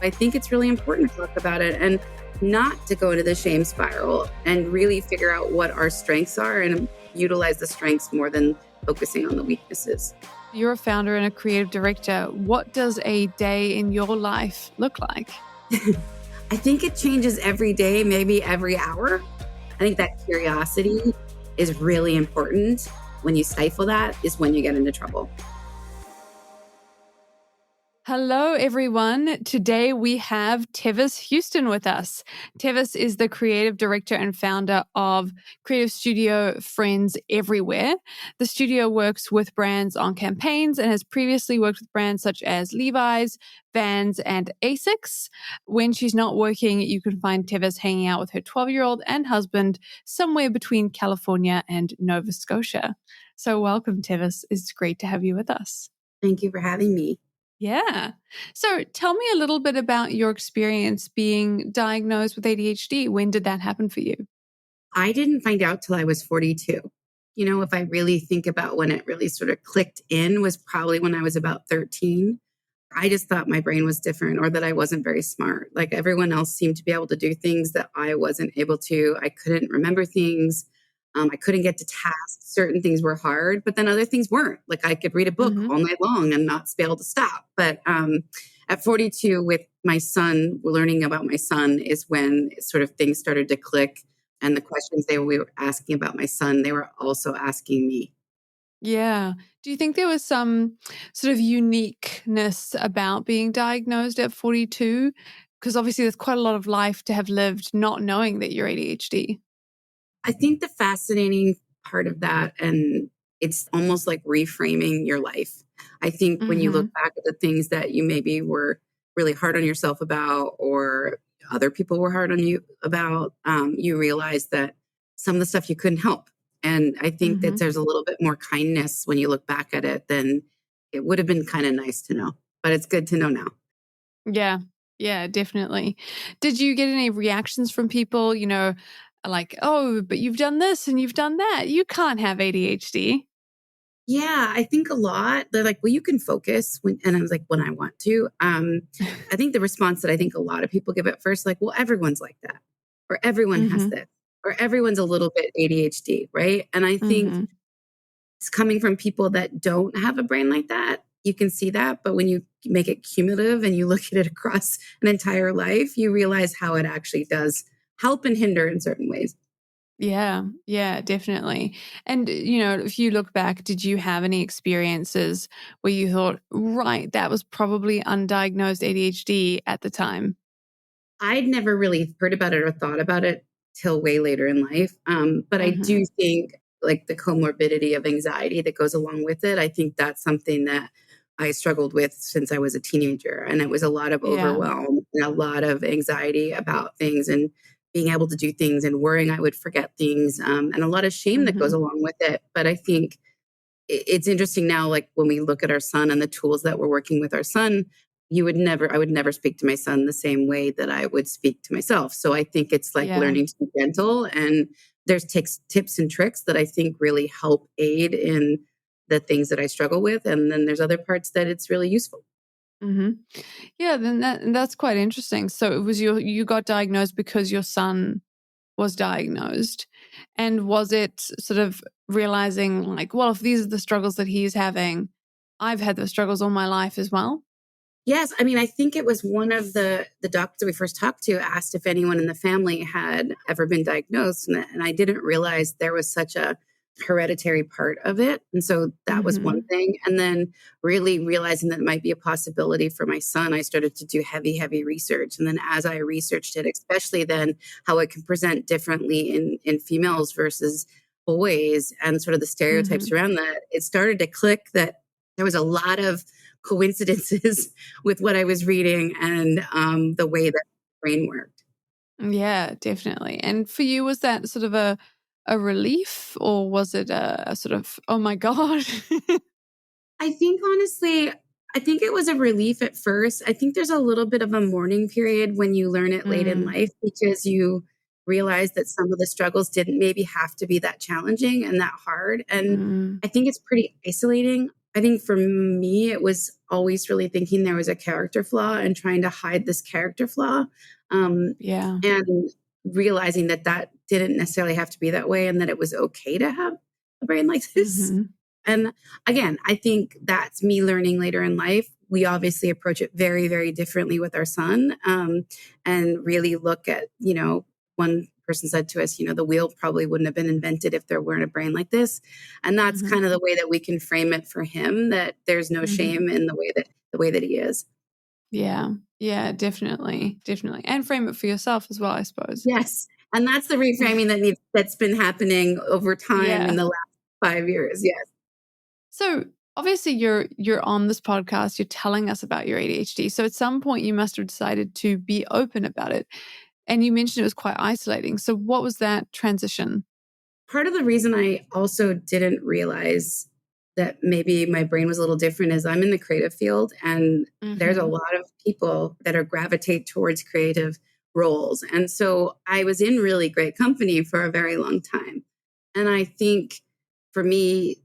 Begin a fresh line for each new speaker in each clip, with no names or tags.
I think it's really important to talk about it and not to go into the shame spiral and really figure out what our strengths are and utilize the strengths more than focusing on the weaknesses.
You're a founder and a creative director. What does a day in your life look like?
I think it changes every day, maybe every hour. I think that curiosity is really important. When you stifle that is when you get into trouble.
Hello, everyone. Today we have Tevis Houston with us. Tevis is the creative director and founder of creative studio Friends Everywhere. The studio works with brands on campaigns and has previously worked with brands such as Levi's, Vans, and Asics. When she's not working, you can find Tevis hanging out with her 12-year-old and husband somewhere between California and Nova Scotia. So welcome, Tevis. It's great to have you with us.
Thank you for having me.
Yeah. So tell me a little bit about your experience being diagnosed with ADHD. When did that happen for you?
I didn't find out till I was 42. You know, if I really think about when it really sort of clicked in was probably when I was about 13. I just thought my brain was different or that I wasn't very smart. Like everyone else seemed to be able to do things that I wasn't able to. I couldn't remember things. I couldn't get to tasks. Certain things were hard, but then other things weren't. Like I could read a book all night long and not be able to stop. But at 42, with my son, learning about my son is when sort of things started to click. And the questions we were asking about my son, they were also asking me.
Yeah. Do you think there was some sort of uniqueness about being diagnosed at 42? Because obviously there's quite a lot of life to have lived not knowing that you're ADHD.
I think the fascinating part of that, and it's almost like reframing your life. I think when you look back at the things that you maybe were really hard on yourself about, or other people were hard on you about, you realize that some of the stuff you couldn't help. And I think that there's a little bit more kindness when you look back at it than it would have been kind of nice to know. But it's good to know now.
Yeah. Yeah, definitely. Did you get any reactions from people, like, oh, but you've done this and you've done that. You can't have ADHD.
Yeah, I think a lot. They're like, well, you can focus and I was like, when I want to. I think the response that I think a lot of people give at first, like, well, everyone's like that, or everyone has this, or everyone's a little bit ADHD, right? And I think it's coming from people that don't have a brain like that. You can see that, but when you make it cumulative and you look at it across an entire life, you realize how it actually does help and hinder in certain ways.
Yeah, definitely. And, if you look back, did you have any experiences where you thought, right, that was probably undiagnosed ADHD at the time?
I'd never really heard about it or thought about it till way later in life. But I do think like the comorbidity of anxiety that goes along with it, I think that's something that I struggled with since I was a teenager. And it was a lot of
Yeah.
overwhelm and a lot of anxiety about things and being able to do things and worrying I would forget things, and a lot of shame that goes along with it. But I think it's interesting now, like when we look at our son and the tools that we're working with our son, I would never speak to my son the same way that I would speak to myself. So I think it's like learning to be gentle, and there's tips and tricks that I think really help aid in the things that I struggle with. And then there's other parts that it's really useful.
Yeah, then that's quite interesting. So it was you got diagnosed because your son was diagnosed. And was it sort of realizing like, well, if these are the struggles that he's having, I've had those struggles all my life as well?
Yes. I mean, I think it was one of the doctors we first talked to asked if anyone in the family had ever been diagnosed. And I didn't realize there was such a hereditary part of it. And so that was one thing. And then really realizing that it might be a possibility for my son, I started to do heavy research. And then as I researched it, especially then how it can present differently in females versus boys and sort of the stereotypes around that, it started to click that there was a lot of coincidences with what I was reading and the way that the brain worked.
Yeah, definitely. And for you, was that sort of a relief, or was it a sort of, oh my God?
I think honestly, I think it was a relief at first. I think there's a little bit of a mourning period when you learn it late in life because you realize that some of the struggles didn't maybe have to be that challenging and that hard. And I think it's pretty isolating. I think for me, it was always really thinking there was a character flaw and trying to hide this character flaw. Um,
Yeah.
and realizing that that didn't necessarily have to be that way and that it was okay to have a brain like this.
Mhm.
And again, I think that's me learning later in life. We obviously approach it very, very differently with our son, and really look at, one person said to us, the wheel probably wouldn't have been invented if there weren't a brain like this. And that's
Mhm.
kind of the way that we can frame it for him, that there's no
Mhm.
shame in the way that he is.
Yeah. Yeah, definitely. Definitely. And frame it for yourself as well, I suppose.
Yes. And that's the reframing that's been happening over time in
Yeah.
the last 5 years. Yes.
So obviously you're on this podcast, you're telling us about your ADHD. So at some point you must have decided to be open about it. And you mentioned it was quite isolating. So what was that transition?
Part of the reason I also didn't realize that maybe my brain was a little different is I'm in the creative field, and there's a
Mhm.
lot of people that are gravitate towards creative roles. And so I was in really great company for a very long time. And I think for me,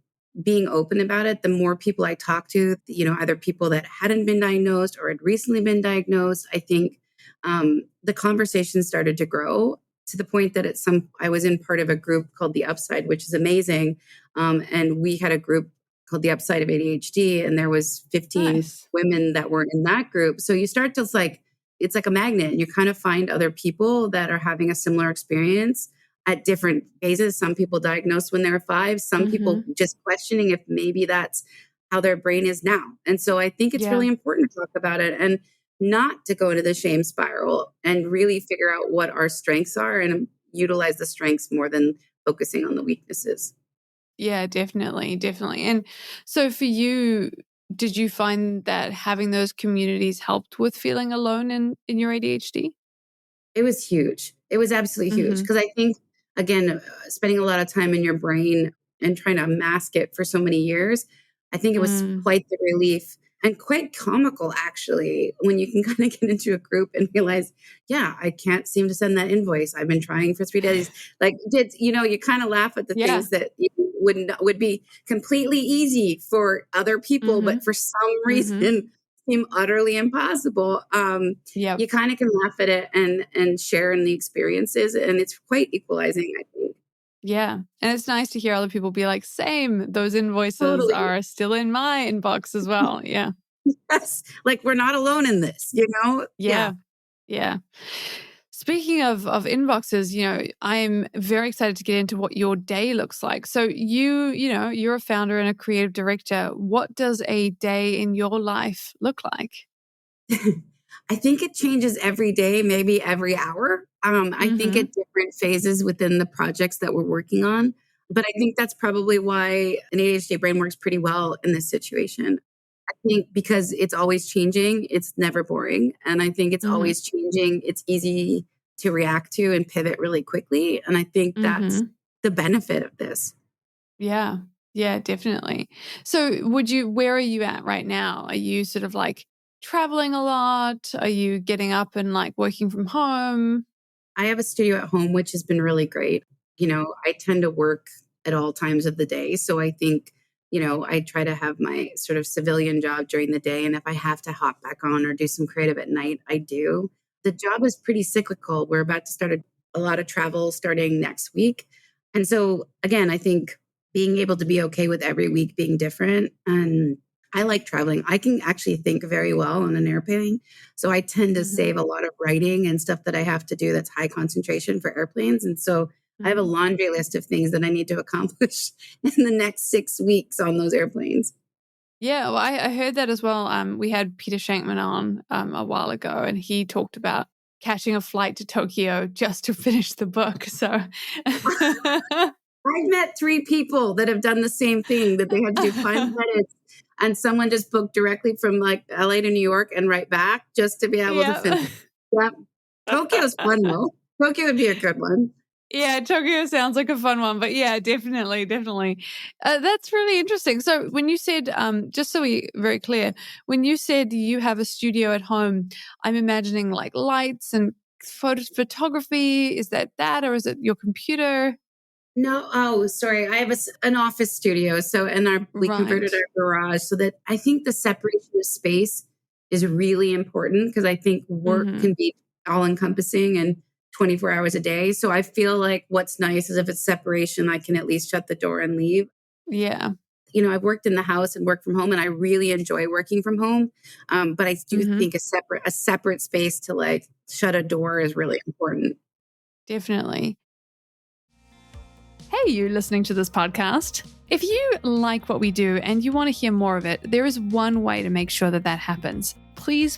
being open about it, the more people I talk to, either people that hadn't been diagnosed or had recently been diagnosed, I think the conversation started to grow to the point that I was in part of a group called The Upside, which is amazing. And we had a group called The Upside of ADHD, and there was 15
Nice.
women that were in that group. So you start to it's like a magnet. You kind of find other people that are having a similar experience at different phases. Some people diagnosed when they were 5, some people
Mhm.
just questioning if maybe that's how their brain is now. And so I think it's
Yeah.
really important to talk about it and not to go into the shame spiral, and really figure out what our strengths are and utilize the strengths more than focusing on the weaknesses.
Yeah, definitely, definitely. And so for you, did you find that having those communities helped with feeling alone in your ADHD?
It was huge. It was absolutely huge
Mhm.
because I think, again, spending a lot of time in your brain and trying to mask it for so many years, I think it was
Mm.
quite the relief and quite comical, actually, when you can kind of get into a group and realize, yeah, I can't seem to send that invoice. I've been trying for 3 days. Like, you kind of laugh at the
Yeah.
things that you would be completely easy for other people, but
Mhm.
for some
Mhm.
reason seem utterly impossible.
Yep.
You kind of can laugh at it and share in the experiences, and it's quite equalizing, I think.
Yeah. And it's nice to hear other people be like, same, those invoices
Totally.
are still in my inbox as well. Yeah.
Yes. Like, we're not alone in this, you know? Yeah.
Yeah. Yeah. Speaking of inboxes, I'm very excited to get into what your day looks like. So you're a founder and a creative director. What does a day in your life look like?
I think it changes every day, maybe every hour. I think
Mhm.
at different phases within the projects that we're working on. But I think that's probably why an ADHD brain works pretty well in this situation. I think because it's always changing, it's never boring. And I think it's
Mhm.
always changing. It's easy to react to and pivot really quickly. And I think that's
Mhm.
the benefit of this.
Yeah. Yeah, definitely. So where are you at right now? Are you sort of like traveling a lot? Are you getting up and like working from home?
I have a studio at home, which has been really great. I tend to work at all times of the day. So I think, I try to have my sort of civilian job during the day. And if I have to hop back on or do some creative at night, I do. The job is pretty cyclical. We're about to start a lot of travel starting next week. And so, again, I think being able to be okay with every week being different. And I like traveling. I can actually think very well on an airplane. So I tend to
Mhm.
save a lot of writing and stuff that I have to do that's high concentration for airplanes. And so I have a
Mhm.
laundry list of things that I need to accomplish in the next 6 weeks on those airplanes.
Yeah, well, I heard that as well. We had Peter Shankman on a while ago, and he talked about catching a flight to Tokyo just to finish the book. So,
I've met 3 people that have done the same thing, that they had to do 5 minutes, and someone just booked directly from like LA to New York and right back just to be able to finish.
yeah.
Yep. Tokyo's fun though. Tokyo would be a good one.
Yeah, Tokyo sounds like a fun one, but yeah, definitely, definitely. That's really interesting. So when you said, just so we very clear, when you said you have a studio at home, I'm imagining like lights and photography. Is that, or is it your computer?
No, oh, sorry. I have an office studio. So, and we converted
Right.
our garage so that I think the separation of space is really important because I think work
Mm-hmm.
can be all encompassing and 24 hours a day. So I feel like what's nice is if it's separation, I can at least shut the door and leave.
Yeah.
I've worked in the house and worked from home, and I really enjoy working from home. But I do
Mm-hmm.
think a separate space to like shut a door is really important.
Definitely. Hey, you listening to this podcast. If you like what we do and you want to hear more of it, there is one way to make sure that that happens. Please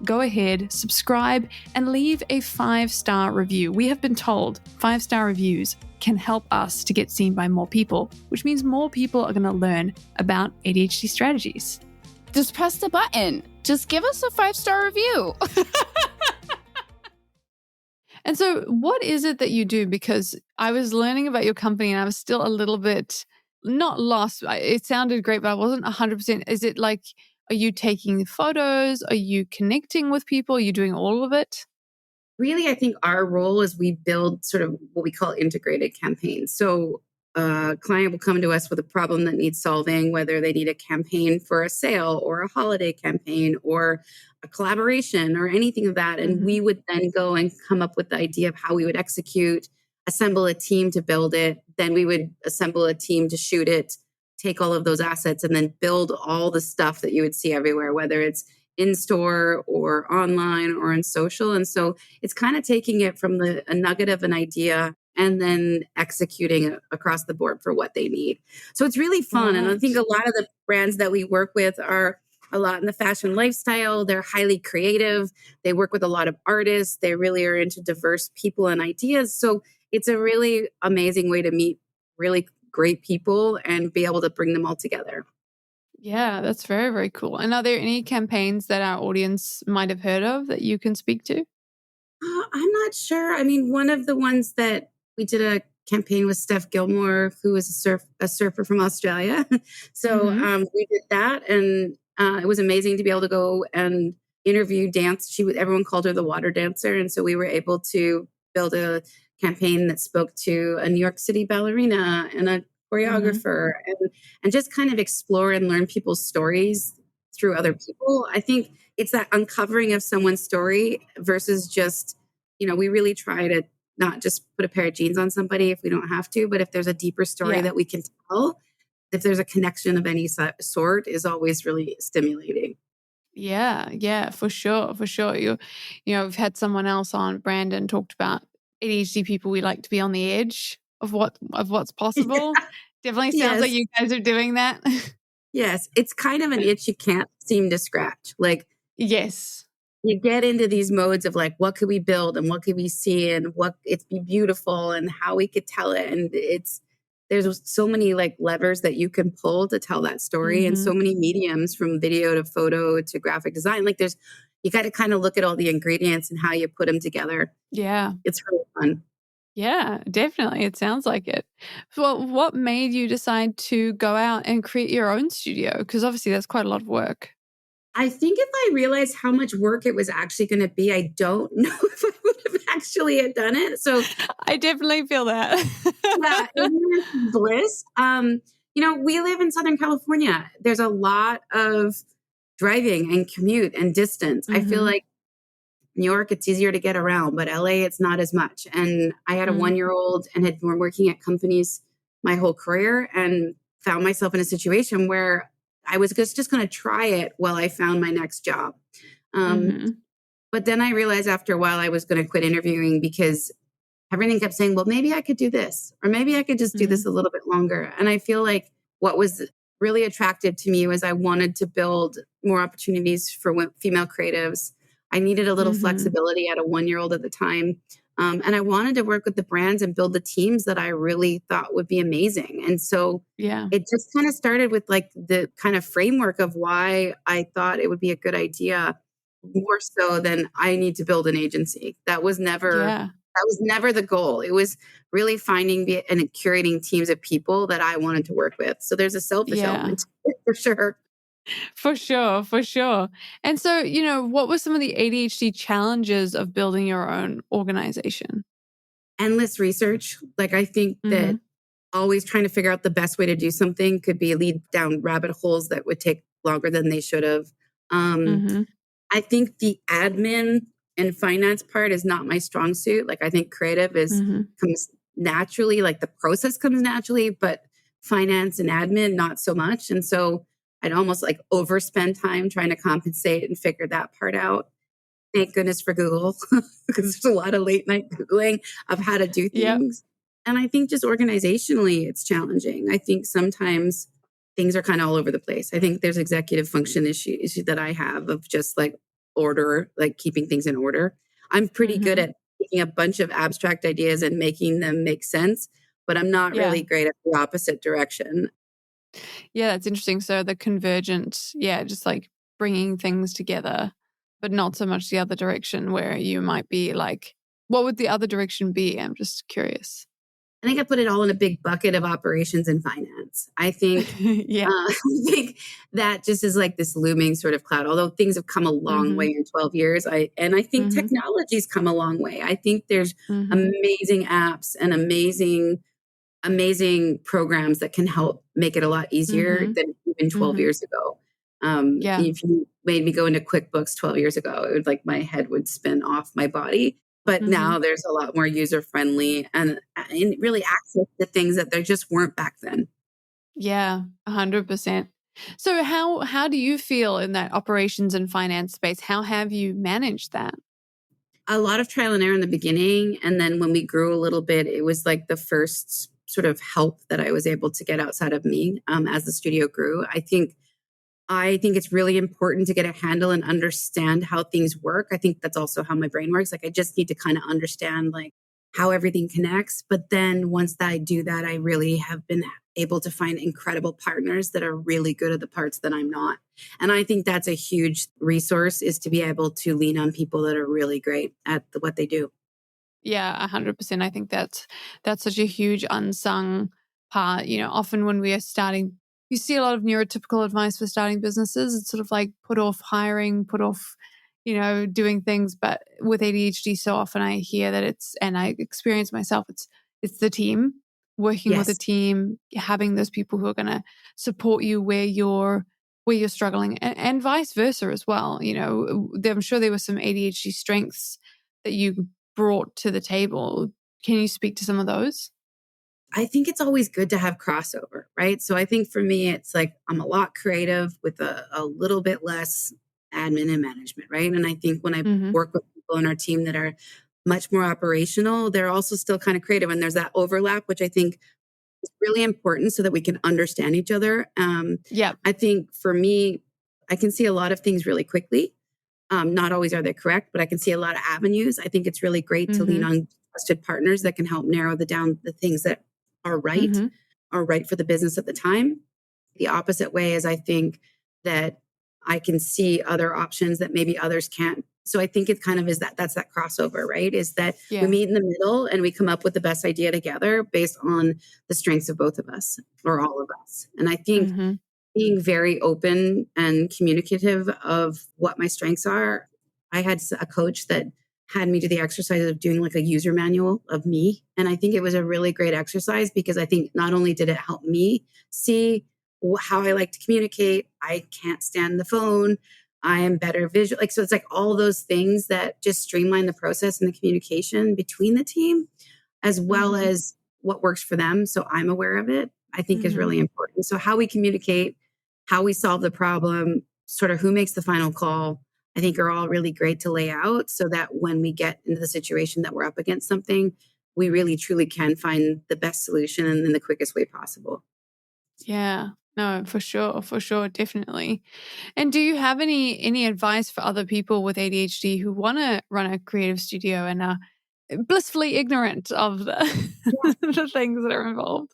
go ahead, subscribe, and leave a 5-star review. We have been told 5-star reviews can help us to get seen by more people, which means more people are going to learn about ADHD strategies.
Just press the button. Just give us a 5-star review.
And so, what is it that you do? Because I was learning about your company and I was still a little bit not lost. It sounded great, but I wasn't 100%. Is it like, are you taking photos? Are you connecting with people? Are you doing all of it?
Really, I think our role is we build sort of what we call integrated campaigns. So a client will come to us with a problem that needs solving, whether they need a campaign for a sale or a holiday campaign or a collaboration or anything of that. And
Mm-hmm.
we would then go and come up with the idea of how we would execute, assemble a team to build it. Then we would assemble a team to shoot it, take all of those assets, and then build all the stuff that you would see everywhere, whether it's in store or online or on social. And so it's kind of taking it from a nugget of an idea and then executing it across the board for what they need. So it's really fun. And I think
Right.
a lot of the brands that we work with are a lot in the fashion lifestyle. They're highly creative. They work with a lot of artists. They really are into diverse people and ideas. So it's a really amazing way to meet really great people and be able to bring them all together.
Yeah, that's very cool. And are there any campaigns that our audience might have heard of that you can speak to?
I'm not sure. I mean, one of the ones that we did a campaign with Steph Gilmore, who is a surfer from Australia. So
Mm-hmm.
we did that, and it was amazing to be able to go and interview dance. Everyone called her the water dancer, and so we were able to build a campaign that spoke to a New York City ballerina and a
Mm-hmm.
choreographer, and just kind of explore and learn people's stories through other people. I think it's that uncovering of someone's story versus just, we really try to not just put a pair of jeans on somebody if we don't have to, but if there's a deeper story
Yeah.
that we can tell, if there's a connection of any sort, is always really stimulating.
Yeah, for sure, for sure. We've had someone else on, Brandon, talked about ADHD people. We like to be on the edge of what's possible. Definitely sounds like
Yes.
you guys are doing that.
Yes. It's kind of an itch you can't seem to scratch. Like,
Yes.
you get into these modes of like, what could we build and what could we see and what it's be beautiful and how we could tell it. And there's so many like levers that you can pull to tell that story and
Hmm.
so many mediums from video to photo to graphic design. Like you got to kind of look at all the ingredients and how you put them together.
Yeah.
It's really fun.
Yeah, definitely. It sounds like it. Well, what made you decide to go out and create your own studio? Because obviously that's quite a lot of work.
I think if I realized how much work it was actually going to be, I don't know if I would have actually had done it. So
I definitely feel
yeah,
that.
ignorance is bliss. We live in Southern California. There's a lot of driving and commute and distance. I feel
Hmm.
like New York, it's easier to get around, but LA, it's not as much. And I had a
Mm.
1 year old and had been working at companies my whole career and found myself in a situation where I was just going to try it while I found my next job. Um,
Hmm.
but then I realized after a while I was going to quit interviewing because everything kept saying, well, maybe I could do this, or maybe I could just do
Hmm.
this a little bit longer. And I feel like what was really attractive to me was I wanted to build more opportunities for female creatives. I needed a little
Hmm.
flexibility. I had a 1 year old at the time. And I wanted to work with the brands and build the teams that I really thought would be amazing. And so
Yeah.
it just kind of started with like the kind of framework of why I thought it would be a good idea, more so than I need to build an agency.
Yeah.
That was never the goal. It was really finding and curating teams of people that I wanted to work with. So there's a selfish
Yeah.
element to it for sure.
For sure, for sure. And so, what were some of the ADHD challenges of building your own organization?
endless research. Like I think
Mm-hmm.
that always trying to figure out the best way to do something could be lead down rabbit holes that would take longer than they should have. Um,
Mm-hmm.
I think the admin and finance part is not my strong suit. Like I think creative is
Mm-hmm.
comes naturally, like the process comes naturally, but finance and admin not so much. And so I'd almost like overspend time trying to compensate and figure that part out. Thank goodness for Google because there's a lot of late night Googling of how to do
Yep.
things. And I think just organizationally, it's challenging. I think sometimes things are kind of all over the place. I think there's executive function issue that I have of just like order, like keeping things in order. I'm pretty good
Mm-hmm.
at taking a bunch of abstract ideas and making them make sense, but I'm not
Yeah.
really great at the opposite direction.
Yeah, that's interesting. So the convergent, yeah, just like bringing things together, but not so much the other direction where you might be like, what would the other direction be? I'm just curious.
I think I put it all in a big bucket of operations and finance. I think
Yeah.
I think that just is like this looming sort of cloud. Although things have come a long way
Mm-hmm.
in 12 years, I think
Mm-hmm.
technology's come a long way. I think there's
Mm-hmm.
amazing apps and amazing programs that can help make it a lot easier
Mm-hmm.
than even 12
Mm-hmm.
years ago.
Yeah.
If you made me go into QuickBooks 12 years ago, it would like my head would spin off my body. But
Mm-hmm.
now there's a lot more user friendly and really access to things that there just weren't back then.
Yeah, 100%. So how do you feel in that operations and finance space? How have you managed that?
A lot of trial and error in the beginning. And then when we grew a little bit, it was like the first sort of help that I was able to get outside of me as the studio grew. I think it's really important to get a handle and understand how things work. I think that's also how my brain works. Like I just need to kind of understand like how everything connects. But then once that I do that, I really have been able to find incredible partners that are really good at the parts that I'm not. And I think that's a huge resource is to be able to lean on people that are really great at what they do.
Yeah, 100%. I think that's such a huge unsung part. You know, often when we are starting, you see a lot of neurotypical advice for starting businesses. It's sort of like put off hiring, put off, doing things. But with ADHD, so often I hear that and I experience myself. It's the team, working with a
Yes.
team, having those people who are going to support you where you're struggling, and vice versa as well. I'm sure there were some ADHD strengths that you brought to the table. Can you speak to some of those?
I think it's always good to have crossover, right? So I think for me, it's like I'm a lot creative with a little bit less admin and management, right? And I think when I
Mhm.
work with people on our team that are much more operational, they're also still kind of creative. And there's that overlap, which I think is really important so that we can understand each other.
Yep.
I think for me, I can see a lot of things really quickly. Not always are they correct, but I can see a lot of avenues. I think it's really great to lean
Mhm.
on trusted partners that can help narrow down the things that are right,
Mhm.
are right for the business at the time. The opposite way is I think that I can see other options that maybe others can't. So I think it kind of is that's that crossover, right? Is that we
Yeah.
meet in the middle and we come up with the best idea together based on the strengths of both of us or all of us. And I think
Mhm.
being very open and communicative of what my strengths are. I had a coach that had me do the exercise of doing like a user manual of me. And I think it was a really great exercise because I think not only did it help me see how I like to communicate, I can't stand the phone, I am better visual. Like, so it's like all those things that just streamline the process and the communication between the team, as well
Mhm.
as what works for them. So I'm aware of it, I think is
Mhm.
really important. So how we communicate, how we solve the problem, sort of who makes the final call, I think are all really great to lay out so that when we get into the situation that we're up against something, we really truly can find the best solution and in the quickest way possible.
Yeah. No, for sure, definitely. And do you have any advice for other people with ADHD who want to run a creative studio and are blissfully ignorant of the the things that are involved?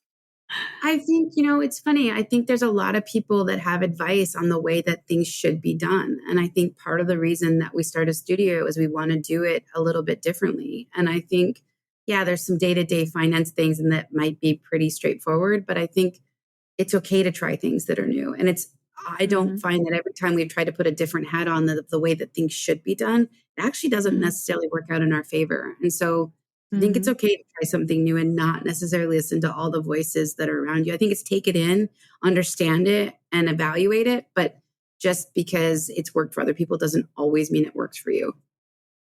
I think, it's funny. I think there's a lot of people that have advice on the way that things should be done. And I think part of the reason that we start a studio is we want to do it a little bit differently. And I think, yeah, there's some day to day finance things and that might be pretty straightforward, but I think it's okay to try things that are new. And I don't
Mhm.
find that every time we try to put a different hat on the way that things should be done, it actually doesn't
Mhm.
necessarily work out in our favor. And so I think it's
Mm.
okay to try something new and not necessarily listen to all the voices that are around you. I think it's take it in, understand it, and evaluate it. But just because it's worked for other people doesn't always mean it works for you.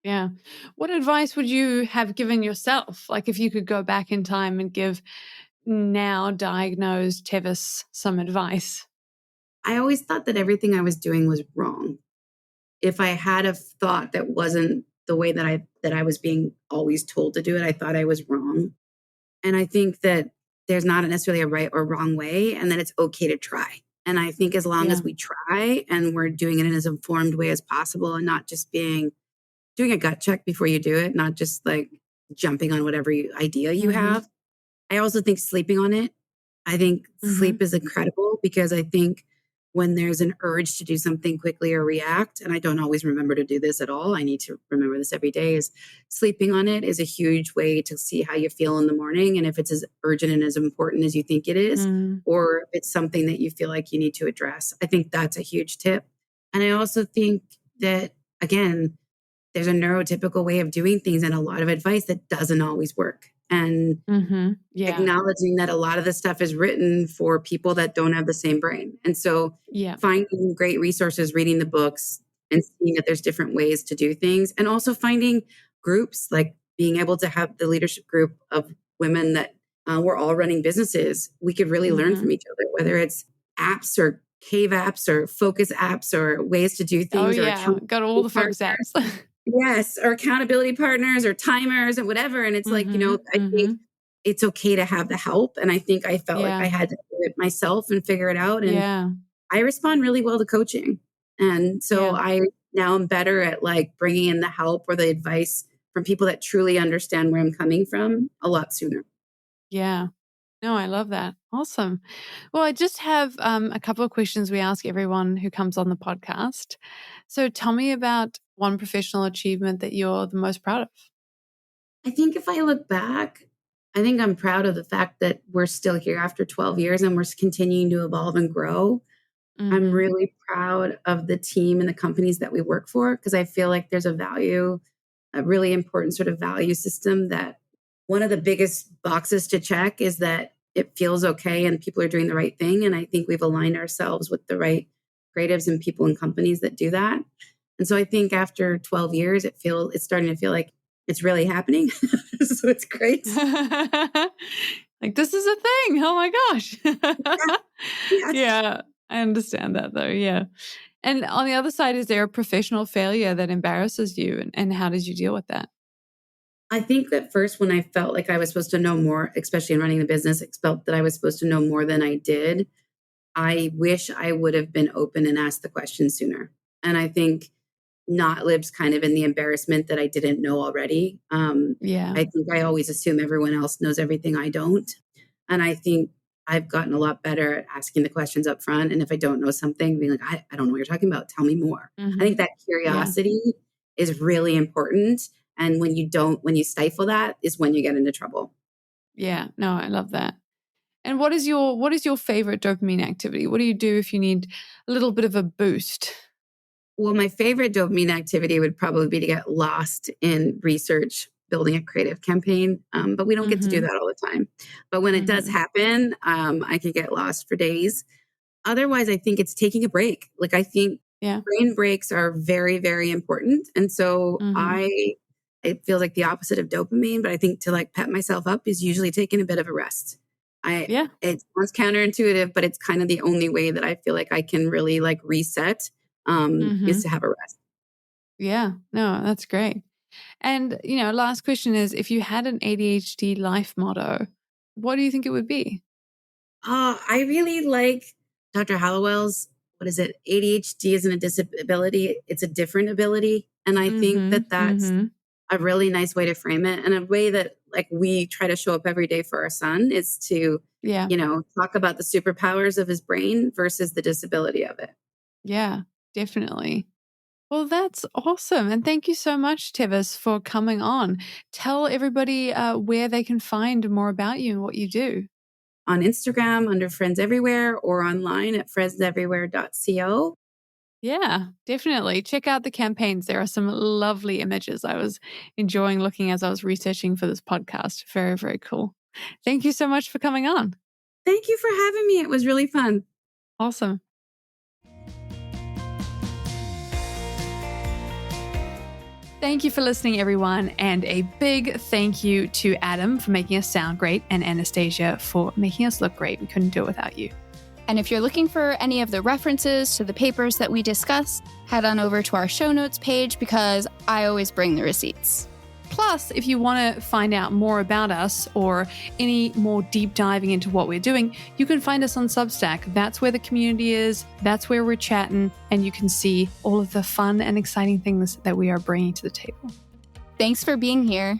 Yeah. What advice would you have given yourself? Like if you could go back in time and give now diagnosed Tevis some advice?
I always thought that everything I was doing was wrong. If I had a thought that wasn't the way that I was being always told to do it, I thought I was wrong. And I think that there's not necessarily a right or wrong way, and that it's okay to try. And I think as long
Yeah.
as we try and we're doing it in as informed way as possible and not just doing a gut check before you do it, not just like jumping on whatever idea you
Mm-hmm.
have. I also think sleeping on it. I think
Mm-hmm.
sleep is incredible because I think when there's an urge to do something quickly or react, and I don't always remember to do this at all, I need to remember this every day, is sleeping on it is a huge way to see how you feel in the morning and if it's as urgent and as important as you think it is,
Mm.
or if it's something that you feel like you need to address. I think that's a huge tip. And I also think that, again, there's a neurotypical way of doing things and a lot of advice that doesn't always work. And
Mm-hmm. Yeah.
acknowledging that a lot of the stuff is written for people that don't have the same brain. And so
Yeah.
finding great resources, reading the books and seeing that there's different ways to do things, and also finding groups, like being able to have the leadership group of women that we're all running businesses. We could really learn
Mm-hmm.
from each other, whether it's apps or cave apps or focus apps or ways to do
Oh
things or
yeah. Got all
accountability
the focus
partners.
apps.
Yes, or accountability partners or timers and whatever. And it's like,
Mm-hmm.
I think
Mm-hmm.
it's okay to have the help. And I think I felt like I
Yeah.
had to do it myself and figure it out. And
Yeah.
I respond really well to coaching. And so
Yeah.
I now am better at like bringing in the help or the advice from people that truly understand where I'm coming from a lot sooner.
Yeah. No, I love that. Awesome. Well, I just have a couple of questions we ask everyone who comes on the podcast. So tell me about one professional achievement that you're the most proud of.
I think if I look back, I think I'm proud of the fact that we're still here after 12 years and we're continuing to evolve and grow. I'm
Mm-hmm.
really proud of the team and the companies that we work for because I feel like there's a really important sort of value system that one of the biggest boxes to check is that it feels okay and people are doing the right thing. And I think we've aligned ourselves with the right creatives and people and companies that do that. And so I think after 12 years, it's starting to feel like it's really happening. So it's great.
Like, this is a thing. Oh my gosh.
Yes.
Yeah, I understand that though. Yeah. And on the other side, is there a professional failure that embarrasses you? And how did you deal with that?
I think at first when I felt like I was supposed to know more, especially in running the business, I felt that I was supposed to know more than I did. I wish I would have been open and asked the question sooner. And I think not lived kind of in the embarrassment that I didn't know already.
Yeah.
I think I always assume everyone else knows everything I don't. And I think I've gotten a lot better at asking the questions up front. And if I don't know something, being like, I don't know what you're talking about. Tell me more. I
Mm-hmm.
think that
Yeah.
curiosity is really important. And when you stifle that is when you get into trouble.
Yeah. No, I love that. And what is your favorite dopamine activity? What do you do if you need a little bit of a boost?
Well, my favorite dopamine activity would probably be to get lost in research, building a creative campaign. But we don't get to do
Mm-hmm.
that all the time. But when it does
Mm-hmm.
happen, I can get lost for days. Otherwise, I think it's taking a break. Like I think
Yeah.
brain breaks are very, very important. And so
Mm-hmm.
it feels like the opposite of dopamine, but I think to like pep myself up is usually taking a bit of a rest.
Yeah.
It sounds counterintuitive, but it's kind of the only way that I feel like I can really like reset, is
Mm-hmm.
to have a rest.
Yeah. No, that's great. And, last question is, if you had an ADHD life motto, what do you think it would be?
I really like Dr. Hallowell's, what is it? ADHD isn't a disability, it's a different ability. And I think
Mm-hmm.
that that's
Mm-hmm.
a really nice way to frame it. And a way that like we try to show up every day for our son is to,
Yeah.
talk about the superpowers of his brain versus the disability of it.
Yeah, definitely. Well, that's awesome. And thank you so much, Tevis, for coming on. Tell everybody where they can find more about you and what you do.
On Instagram under Friends Everywhere or online at friendseverywhere.co.
Yeah, definitely. Check out the campaigns. There are some lovely images. I was enjoying looking as I was researching for this podcast. Very, very cool. Thank you so much for coming on.
Thank you for having me. It was really fun.
Awesome. Thank you for listening, everyone. And a big thank you to Adam for making us sound great and Anastasia for making us look great. We couldn't do it without you.
And if you're looking for any of the references to the papers that we discussed, head on over to our show notes page because I always bring the receipts.
Plus, if you want to find out more about us or any more deep diving into what we're doing, you can find us on Substack. That's where the community is. That's where we're chatting. And you can see all of the fun and exciting things that we are bringing to the table.
Thanks for being here.